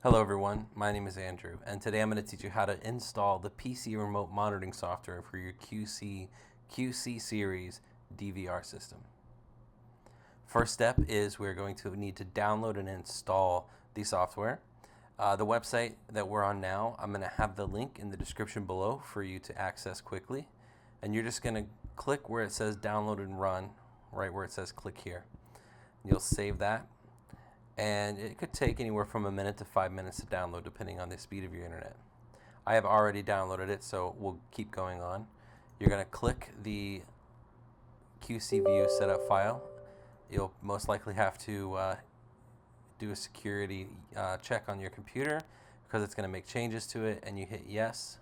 Hello everyone, my name is Andrew, and today I'm going to teach you how to install the PC remote monitoring software for your Qsee series DVR system. First step is we're going to need to download and install the software. The website that we're on now, I'm going to have the link in the description below for you to access quickly. And you're just going to click where it says download and run, right where it says click here. You'll save that. And it could take anywhere from a minute to 5 minutes to download depending on the speed of your internet. I have already downloaded it, so we'll keep going on. You're going to click the Qsee View setup file. You'll most likely have to do a security check on your computer because it's going to make changes to it, and you hit yes,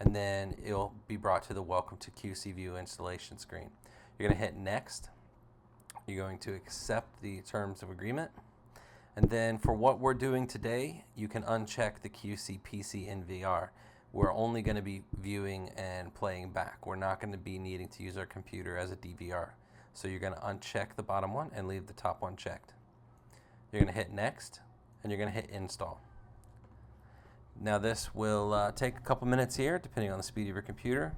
and then it'll be brought to the welcome to Qsee View installation screen. You're going to hit next. You're going to accept the terms of agreement. And then for what we're doing today, you can uncheck the Qsee PC in VR. We're only going to be viewing and playing back. We're not going to be needing to use our computer as a DVR. So you're going to uncheck the bottom one and leave the top one checked. You're going to hit next, and you're going to hit install. Now this will take a couple minutes here, depending on the speed of your computer.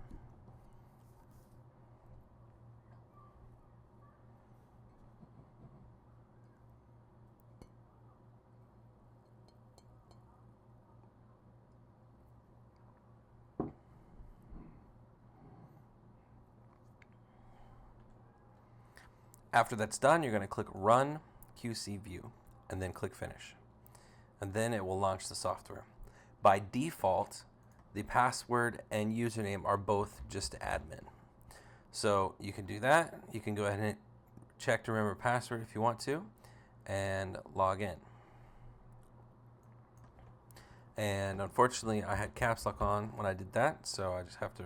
After that's done, you're going to click Run Qsee View and then click Finish. And then it will launch the software. By default, the password and username are both just admin. So you can do that. You can go ahead and check to remember password if you want to and log in. And unfortunately, I had caps lock on when I did that, so I just have to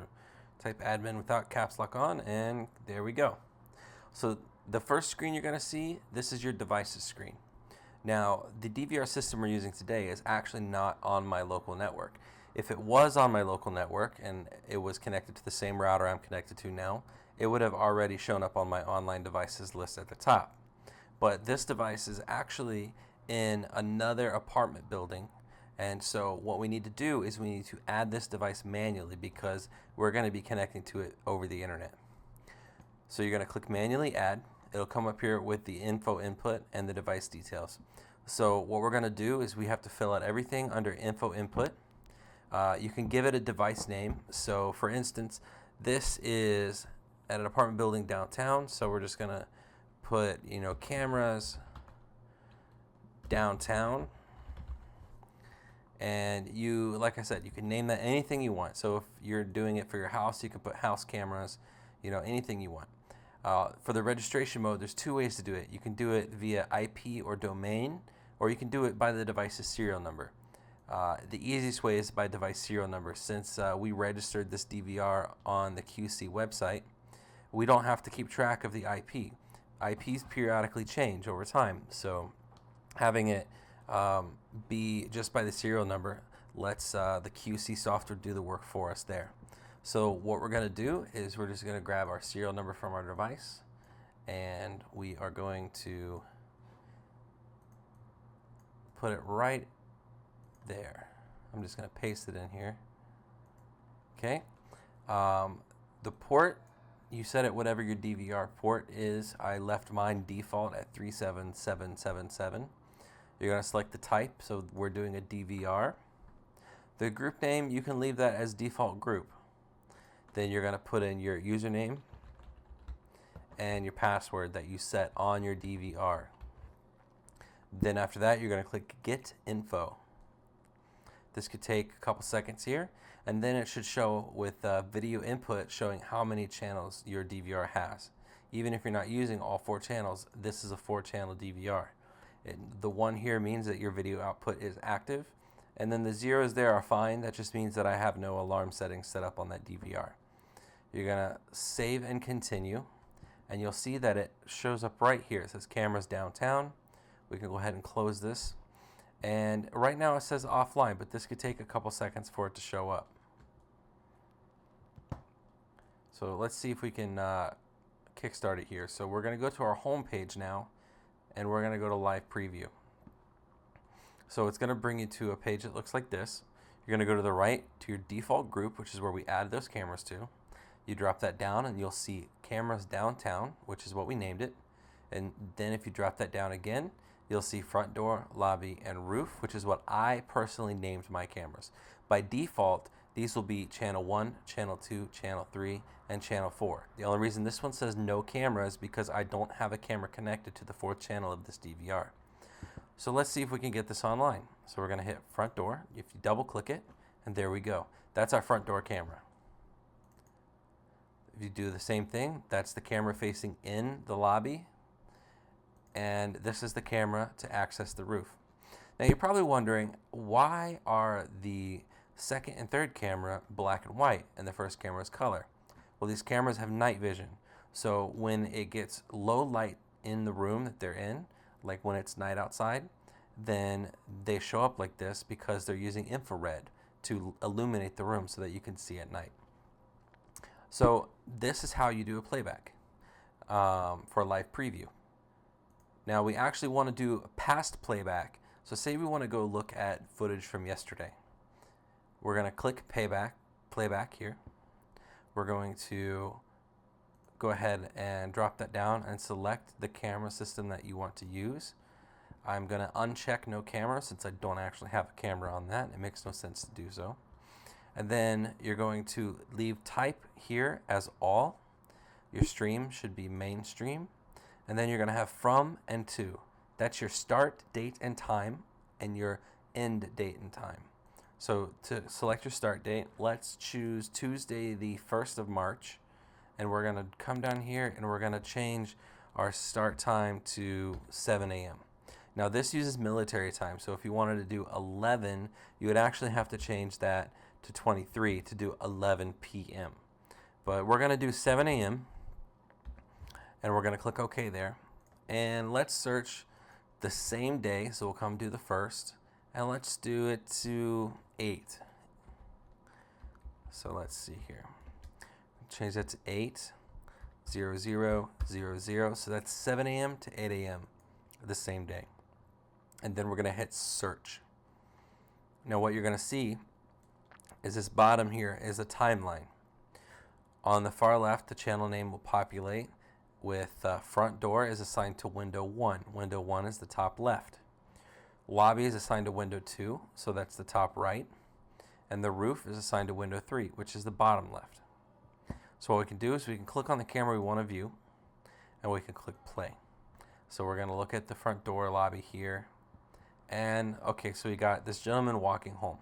type admin without caps lock on, and there we go. So the first screen you're going to see, this is your devices screen. Now, the DVR system we're using today is actually not on my local network. If it was on my local network and it was connected to the same router I'm connected to now, it would have already shown up on my online devices list at the top. But this device is actually in another apartment building, and so what we need to do is we need to add this device manually because we're going to be connecting to it over the internet. So you're going to click manually add. It'll come up here with the info input and the device details. So what we're going to do is we have to fill out everything under info input. You can give it a device name. So for instance, this is at an apartment building downtown. So we're just going to put, cameras downtown. And you, like I said, you can name that anything you want. So if you're doing it for your house, you can put house cameras, anything you want. For the registration mode, there's two ways to do it. You can do it via IP or domain, or you can do it by the device's serial number. The easiest way is by device serial number. Since we registered this DVR on the Qsee website, we don't have to keep track of the IP. IPs periodically change over time, so having it be just by the serial number lets the Qsee software do the work for us there. So what we're going to do is we're just going to grab our serial number from our device, and we are going to put it right there. I'm just going to paste it in here. Okay. The port, you set it whatever your DVR port is. I left mine default at 37777. You're going to select the type, so we're doing a DVR. The group name, you can leave that as default group. Then you're going to put in your username and your password that you set on your DVR. Then after that, you're going to click Get Info. This could take a couple seconds here, and then it should show with video input showing how many channels your DVR has. Even if you're not using all 4 channels, this is a 4-channel DVR. The 1 here means that your video output is active, and then the zeros there are fine. That just means that I have no alarm settings set up on that DVR. You're going to save and continue, and you'll see that it shows up right here. It says cameras downtown. We can go ahead and close this. And right now it says offline, but this could take a couple seconds for it to show up. So let's see if we can kickstart it here. So we're going to go to our home page now, and we're going to go to live preview. So it's going to bring you to a page that looks like this. You're going to go to the right to your default group, which is where we added those cameras to. You drop that down and you'll see cameras downtown, which is what we named it. And then if you drop that down again, you'll see front door, lobby, and roof, which is what I personally named my cameras. By default, these will be channel 1, channel 2, channel 3, and channel 4. The only reason this one says no camera is because I don't have a camera connected to the 4th channel of this DVR. So let's see if we can get this online. So we're going to hit front door. If you double click it, and there we go. That's our front door camera. If you do the same thing, that's the camera facing in the lobby. And this is the camera to access the roof. Now you're probably wondering, why are the second and third camera black and white and the first camera is color? Well, these cameras have night vision. So when it gets low light in the room that they're in, like when it's night outside, then they show up like this because they're using infrared to illuminate the room so that you can see at night. So this is how you do a playback for a live preview. Now we actually want to do a past playback. So say we want to go look at footage from yesterday. We're going to click playback here. We're going to go ahead and drop that down and select the camera system that you want to use. I'm going to uncheck no camera since I don't actually have a camera on that. It makes no sense to do so. And then you're going to leave type here as all. Your stream should be mainstream. And then you're going to have from and to. That's your start date and time and your end date and time. So to select your start date, let's choose Tuesday the 1st of March. And we're going to come down here and we're going to change our start time to 7 a.m. Now this uses military time, so if you wanted to do 11, you would actually have to change that to 23 to do 11 p.m. But we're going to do 7 a.m. and we're going to click OK there. And let's search the same day, so we'll come do the 1st, and let's do it to 8. So let's see here. Change that to 8, 0, 0, 0, 0. So that's 7 a.m. to 8 a.m. the same day. And then we're going to hit search. Now what you're going to see is this bottom here is a timeline. On the far left, the channel name will populate with front door is assigned to window 1. Window 1 is the top left. Lobby is assigned to window 2, so that's the top right. And the roof is assigned to window 3, which is the bottom left. So what we can do is we can click on the camera we want to view, and we can click play. So we're going to look at the front door lobby here. And okay, so we got this gentleman walking home.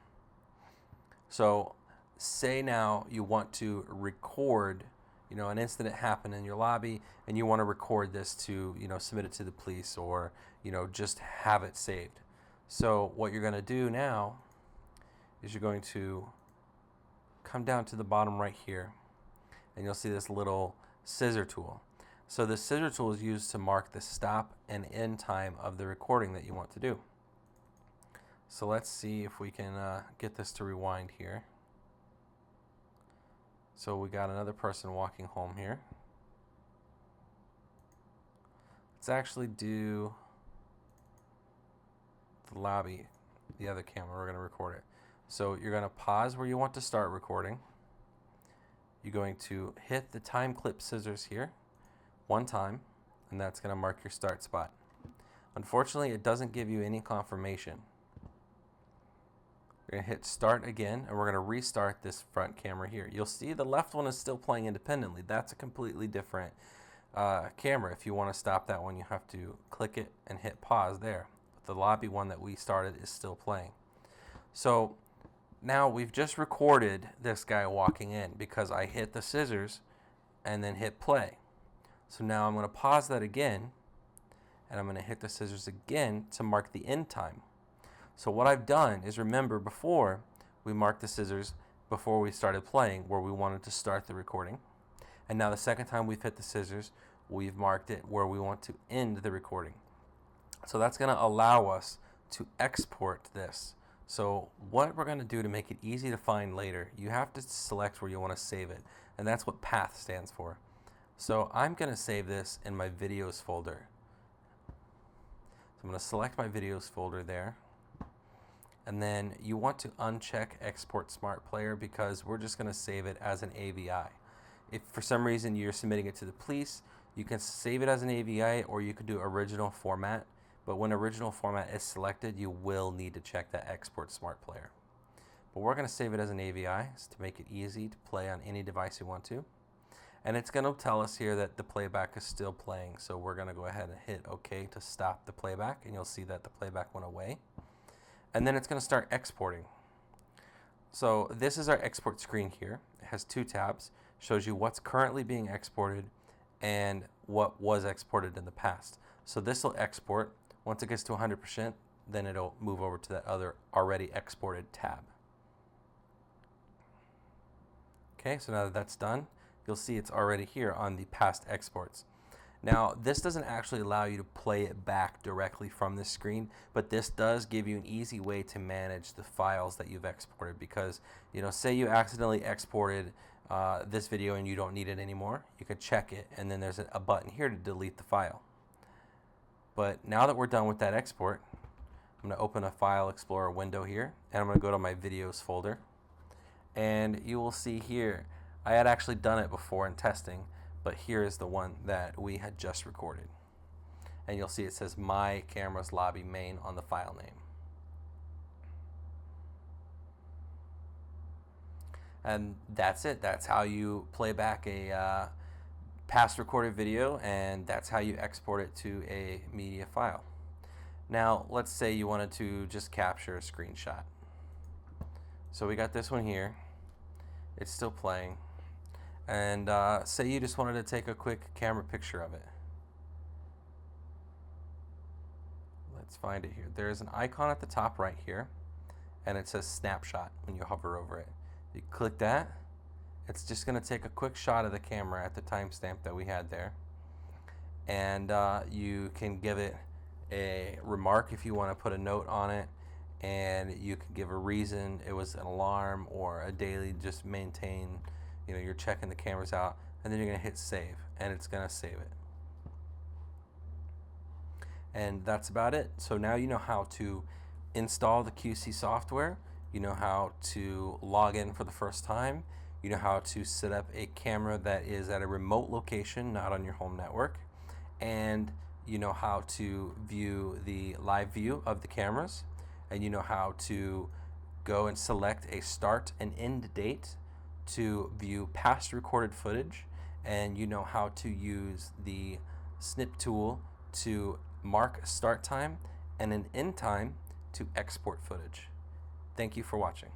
So say now you want to record, an incident happened in your lobby and you want to record this to, submit it to the police or, just have it saved. So what you're going to do now is you're going to come down to the bottom right here and you'll see this little scissor tool. So the scissor tool is used to mark the stop and end time of the recording that you want to do. So let's see if we can get this to rewind here. So we got another person walking home here. Let's actually do the lobby, the other camera. We're going to record it. So you're going to pause where you want to start recording. You're going to hit the time clip scissors here one time, and that's going to mark your start spot. Unfortunately, it doesn't give you any confirmation. We're going to hit start again, and we're going to restart this front camera here. You'll see the left one is still playing independently. That's a completely different camera. If you want to stop that one, you have to click it and hit pause there. But the lobby one that we started is still playing. So now we've just recorded this guy walking in because I hit the scissors and then hit play. So now I'm going to pause that again, and I'm going to hit the scissors again to mark the end time. So what I've done is, remember before we marked the scissors before we started playing where we wanted to start the recording. And now the second time we've hit the scissors, we've marked it where we want to end the recording. So that's going to allow us to export this. So what we're going to do to make it easy to find later, you have to select where you want to save it. And that's what path stands for. So I'm going to save this in my videos folder. So I'm going to select my videos folder there. And then you want to uncheck Export Smart Player because we're just going to save it as an AVI. If for some reason you're submitting it to the police, you can save it as an AVI or you can do original format. But when original format is selected, you will need to check that Export Smart Player. But we're going to save it as an AVI to make it easy to play on any device you want to. And it's going to tell us here that the playback is still playing. So we're going to go ahead and hit OK to stop the playback. And you'll see that the playback went away. And then it's going to start exporting. So this is our export screen here. It has two tabs. Shows you what's currently being exported and what was exported in the past. So this will export. Once it gets to 100%, then it'll move over to that other already exported tab. Okay, so now that that's done, you'll see it's already here on the past exports. Now, this doesn't actually allow you to play it back directly from this screen, but this does give you an easy way to manage the files that you've exported because, say you accidentally exported this video and you don't need it anymore, you could check it and then there's a button here to delete the file. But now that we're done with that export, I'm going to open a File Explorer window here and I'm going to go to my videos folder. And you will see here, I had actually done it before in testing, but here is the one that we had just recorded. And you'll see it says My Cameras Lobby Main on the file name. And that's it. That's how you play back a past recorded video, and that's how you export it to a media file. Now, let's say you wanted to just capture a screenshot. So we got this one here. It's still playing. And say you just wanted to take a quick camera picture of it. Let's find it here. There's an icon at the top right here, and it says snapshot when you hover over it. You click that, it's just going to take a quick shot of the camera at the timestamp that we had there. And you can give it a remark if you want to put a note on it, and you can give a reason. It was an alarm or a daily, just maintain, you're checking the cameras out, and then you're going to hit save, and it's going to save it. And that's about it. So now you know how to install the Qsee software, you know how to log in for the first time, you know how to set up a camera that is at a remote location, not on your home network, and you know how to view the live view of the cameras, and you know how to go and select a start and end date to view past recorded footage, and you know how to use the snip tool to mark a start time and an end time to export footage. Thank you for watching.